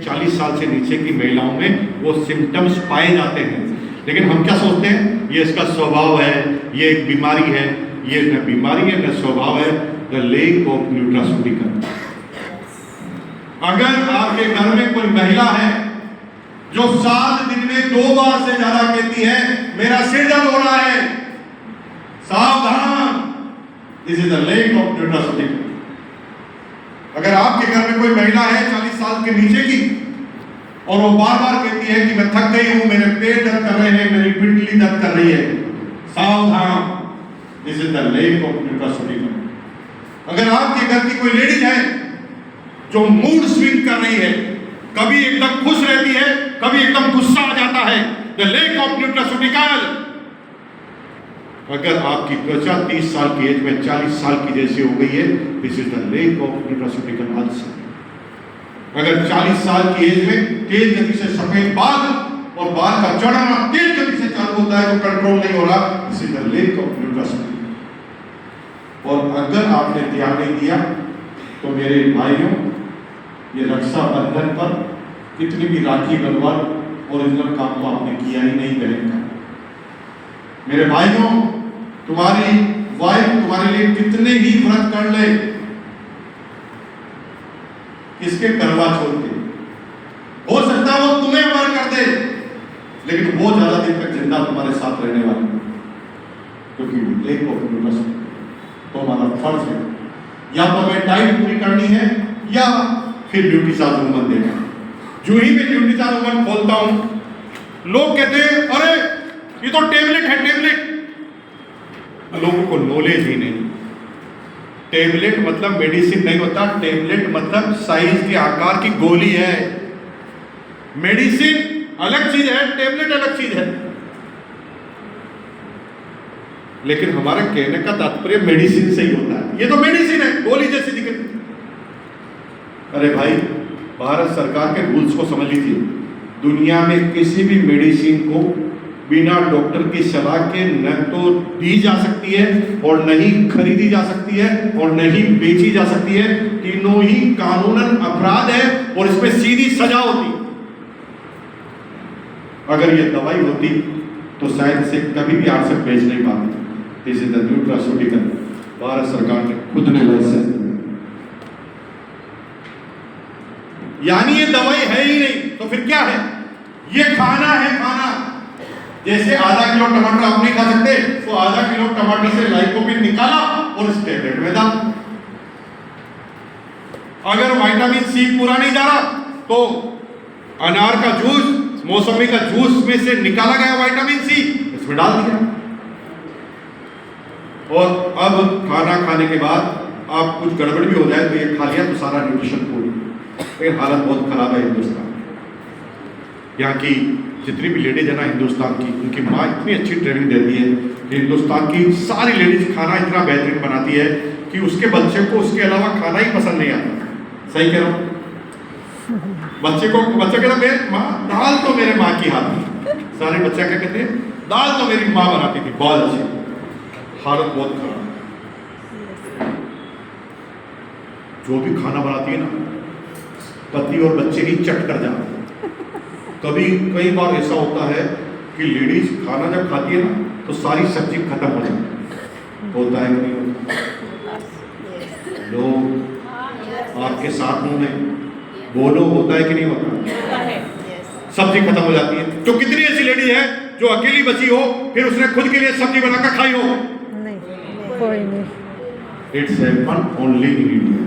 40 साल से नीचे की महिलाओं में वो सिम्टम्स पाए जाते हैं। लेकिन हम क्या सोचते हैं, ये इसका स्वभाव है, ये एक बीमारी है। ये न बीमारी है न स्वभाव है, द लेक ऑफ न्यूट्रास्यूटिकल। अगर आपके घर में कोई महिला है जो 7 दिन में 2 बार से ज्यादा कहती है मेरा सिर दर्द हो रहा है, सावधान, this is the lake of nutraceutical. अगर आपके घर में कोई महिला है 40 साल के नीचे की और वो बार बार कहती है कि मैं थक गई हूं, मेरे पेट दर्द कर रहे हैं, मेरी पिंडली दर्द कर रही है, सावधान, this is the lake of nutraceutical. अगर आपके घर की कोई लेडीज है जो मूड स्विंग कर रही है, कभी एकदम खुश रहती है, कभी एकदम गुस्सा आ जाता है, द लेक ऑफ न्यूट्रास्यूटिकल। अगर आपकी त्वचा 30 साल की एज में 40 साल की जैसी हो गई है, this is the lake of nutraceutical also. अगर 40 साल की एज में तेज गति से सफेद बाल और बाल का चढ़ना तेज गति से चालू होता है, जो कंट्रोल नहीं हो रहा, this is the lake of nutraceutical. और अगर आपने ध्यान नहीं दिया तो मेरे भाइयों, ये रक्षाबंधन पर कितनी भी राखी बंधवा ओरिजिनल काम तो आपने किया ही नहीं बहन का। मेरे भाइयों, तुम्हारी वाइफ तुम्हारे लिए कितने ही व्रत कर ले, किसके करवा चौथ के, हो सकता है वो तुम्हें वर कर दे, लेकिन वो ज्यादा दिन तक जिंदा तुम्हारे साथ रहने वाली, क्योंकि लेक ऑफ न्यूट्रास्यूटिकल तो हमारा फर्ज है, या तो हमें डाइट पूरी करनी है या फिर न्यूट्रीचार्ज वुमन देना। जो ही मैं न्यूट्रीचार्ज वुमन खोलता हूं, लोग कहते हैं अरे ये तो टेबलेट है, टेबलेट। लोगों को नॉलेज ही नहीं। टेबलेट मतलब मेडिसिन नहीं होता, टेबलेट मतलब साइज के आकार की गोली है। मेडिसिन अलग चीज है, टेबलेट अलग चीज है। लेकिन हमारे कहने का तात्पर्य मेडिसिन से ही होता है। ये तो मेडिसिन है, गोली जैसी दिखती। अरे भाई, भारत सरकार के रूल्स को समझ लीजिए। दुनिया में किसी भी मेडिसिन को बिना डॉक्टर की सलाह के न तो दी जा सकती है और नहीं खरीदी जा सकती है और नहीं बेची जा सकती है। तीनों ही कानूनन अपराध है और इसमें सीधी सजा होती। अगर ये दवाई होती तो शायद से कभी भी आप से बेच नहीं पाते। This is the nutraceutical, Bharat सरकार ने खुद ने लाइसेंस दिया। यानी ये दवाई है ही नहीं, तो फिर क्या है? ये खाना है, खाना। जैसे आधा किलो टमाटर आप नहीं खा सकते, तो आधा किलो टमाटर से लाइकोपिन निकाला और इस टेबलेट में डाल। अगर विटामिन सी पूरा नहीं जा रहा तो अनार का जूस, मौसमी का जूस में से निकाला गया विटामिन सी इसमें डाल दिया। और अब खाना खाने के बाद आप कुछ गड़बड़ भी हो जाए तो ये खा लिया तो सारा न्यूट्रिशन पूरी। लेकिन हालत बहुत खराब है हिंदुस्तान। यहाँ की जितनी भी लेडीज है ना हिंदुस्तान की, उनकी माँ इतनी अच्छी ट्रेनिंग देती है। हिंदुस्तान की सारी लेडीज खाना इतना बेहतरीन बनाती है कि उसके बच्चे को उसके अलावा खाना ही पसंद नहीं आता। सही कह रहा हूँ? बच्चा कहता मेरे माँ दाल तो मेरे माँ की हाथ थी। सारे बच्चा क्या कहते हैं? दाल तो मेरी माँ बनाती थी, बहुत अच्छी। हालत बहुत खराब। जो भी खाना बनाती है ना, पति और बच्चे ही चट कर जाते। कई बार ऐसा होता है कि लेडीज खाना जब खाती है ना तो सारी सब्जी खत्म हो जाती। होता है कि नहीं होता? लोग आपके साथ मुंह में बोलो, होता है कि नहीं होता? सब्जी खत्म हो जाती है। तो कितनी ऐसी लेडी है जो अकेली बची हो, फिर उसने खुद के लिए सब्जी बनाकर खाई हो? कोई नहीं। It's happen only in India.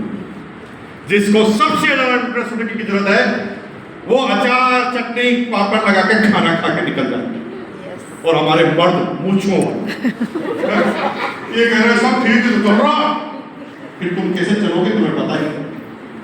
जिसको सबसे ज्यादा न्यूट्रास्यूटिकल की जरूरत है वो अचार चटनी पापड़ लगा के खाना खा के निकल जाते हैं। और हमारे मर्द मूंछों ये कह रहे सब ठीक है तो चल रहा, फिर तुम कैसे चलोगे तुम्हें पता ही नहीं।